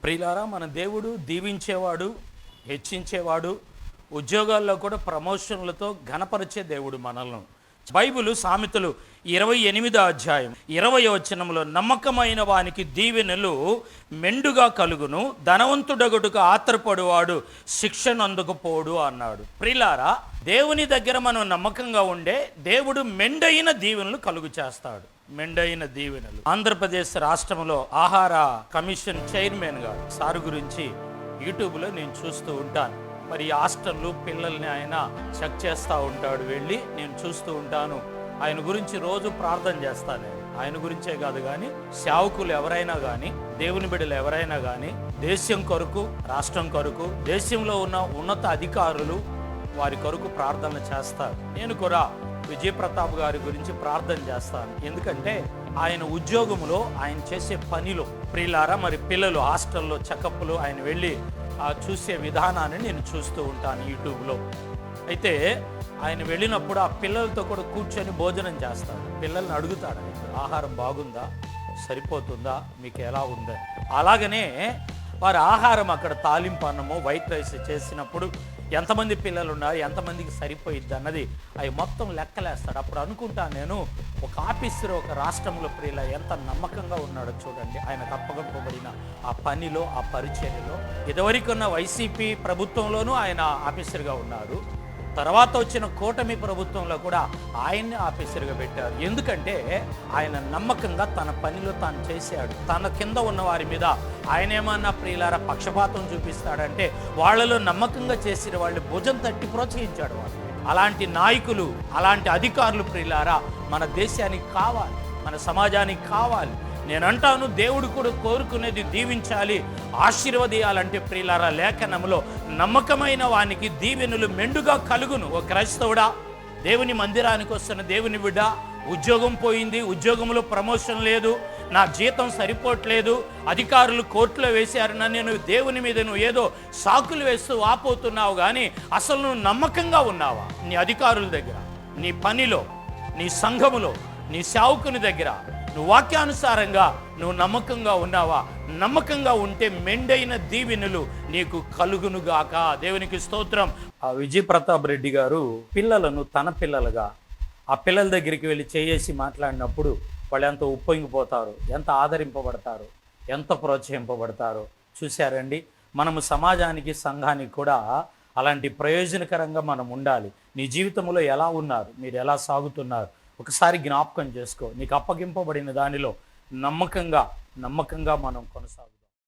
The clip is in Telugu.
ప్రియులారా, మన దేవుడు దీవించేవాడు, హెచ్చించేవాడు, ఉద్యోగాల్లో కూడా ప్రమోషన్లతో ఘనపరిచే దేవుడు మనల్ని. బైబిలు సామెతలు 28వ అధ్యాయం 20వ వచనంలో, నమ్మకమైన వానికి దీవెనలు మెండుగా కలుగును, ధనవంతుడగుటకు ఆత్రపడువాడు శిక్షనందుకుపోడు అన్నాడు. ప్రియులారా, దేవుని దగ్గర మనం నమ్మకంగా ఉండే దేవుడు మెండైన దీవెనలు కలుగు చేస్తాడు. మెండైన దీవెనలు. ఆంధ్రప్రదేశ్ రాష్ట్రంలో ఆహార కమిషన్ చైర్మన్గా సారు గురించి యూట్యూబ్లో నేను చూస్తూ ఉంటాను. మరి హాస్టళ్ళు పిల్లల్ని ఆయన చెక్ చేస్తూ ఉంటాడు, వెళ్ళి నేను చూస్తూ ఉంటాను. ఆయన గురించి రోజు ప్రార్థన చేస్తాను. ఆయన గురించే కాదు కానీ సేవకులు ఎవరైనా కానీ, దేవుని బిడ్డలు ఎవరైనా కానీ, దేశం కొరకు, రాష్ట్రం కొరకు, దేశంలో ఉన్న ఉన్నత అధికారులు వారి కొరకు ప్రార్థన చేస్తారు. నేను కూడా విజయప్రతాప్ గారి గురించి ప్రార్థన చేస్తాను. ఎందుకంటే ఆయన ఉద్యోగంలో, ఆయన చేసే పనిలో, ప్రియులారా, మరి పిల్లలు హాస్టల్లో చెకప్లు ఆయన వెళ్ళి చూసే విధానాన్ని నేను చూస్తూ ఉంటాను యూట్యూబ్లో. అయితే ఆయన వెళ్ళినప్పుడు ఆ పిల్లలతో కూడా కూర్చొని భోజనం చేస్తాడు. పిల్లల్ని అడుగుతాడు, ఆహారం బాగుందా, సరిపోతుందా, మీకు ఎలా ఉందా. అలాగనే వారి ఆహారం అక్కడ తాలింపు అన్నము, వైట్ రైస్ చేసినప్పుడు ఎంతమంది పిల్లలు ఉన్నారు, ఎంతమందికి సరిపోయిద్ది అన్నది అవి మొత్తం లెక్కలేస్తాడు. అప్పుడు అనుకుంటాను నేను, ఒక ఆఫీసర్ ఒక రాష్ట్రంలో ప్రియుల ఎంత నమ్మకంగా ఉన్నాడో చూడండి. ఆయనకు అప్పగింపబడిన ఆ పనిలో, ఆ పరిచర్యలో. ఇదివరకున్న వైసీపీ ప్రభుత్వంలోనూ ఆయన ఆఫీసర్గా ఉన్నారు. తర్వాత వచ్చిన కూటమి ప్రభుత్వంలో కూడా ఆయన్ని ఆఫీసర్గా పెట్టారు. ఎందుకంటే ఆయన నమ్మకంగా తన పనిలో తాను చేశాడు. తన కింద ఉన్న వారి మీద ఆయన ఏమన్నా ప్రియులారా పక్షపాతం చూపిస్తాడంటే వాళ్ళలో నమ్మకంగా చేసిన వాళ్ళు భుజం తట్టి ప్రోత్సహించాడు వాళ్ళు. అలాంటి నాయకులు, అలాంటి అధికారులు ప్రియులారా మన దేశానికి కావాలి, మన సమాజానికి కావాలి. నేను అంటాను, దేవుడు కూడా కోరుకునేది దీవించాలి, ఆశీర్వదీయాలంటే ప్రియులారా లేఖనంలో నమ్మకమైన వానికి దీవెనలు మెండుగా కలుగును. ఓ క్రైస్తవుడా, దేవుని మందిరానికి వస్తున్న దేవుని బిడ్డ, ఉద్యోగం పోయింది, ఉద్యోగంలో ప్రమోషన్ లేదు, నా జీతం సరిపోవట్లేదు, అధికారులు కోర్టులో వేశారన్న నేను దేవుని మీద నువ్వు ఏదో సాకులు వేస్తూ వాపోతున్నావు. కానీ అసలు నువ్వు నమ్మకంగా ఉన్నావా? నీ అధికారుల దగ్గర, నీ పనిలో, నీ సంఘములో, నీ సేవకుని దగ్గర నువ్వు వాక్యానుసారంగా నువ్వు నమ్మకంగా ఉన్నావా? నమ్మకంగా ఉంటే మెండైన దీవెనలు నీకు కలుగునుగాక. దేవునికి స్తోత్రం. ఆ విజయప్రతాప్ రెడ్డి గారు పిల్లలను తన పిల్లలుగా ఆ పిల్లల దగ్గరికి వెళ్ళి చేసి మాట్లాడినప్పుడు వాళ్ళు ఎంత ఉప్పొంగిపోతారు, ఎంత ఆదరింపబడతారు, ఎంత ప్రోత్సహింపబడతారు చూశారండి. మనము సమాజానికి, సంఘానికి కూడా అలాంటి ప్రయోజనకరంగా మనం ఉండాలి. నీ జీవితంలో ఎలా ఉన్నారు, మీరు ఎలా సాగుతున్నారు ఒకసారి జ్ఞాపకం చేసుకో. నీకు అప్పగింపబడిన దానిలో నమ్మకంగా మనం కొనసాగు.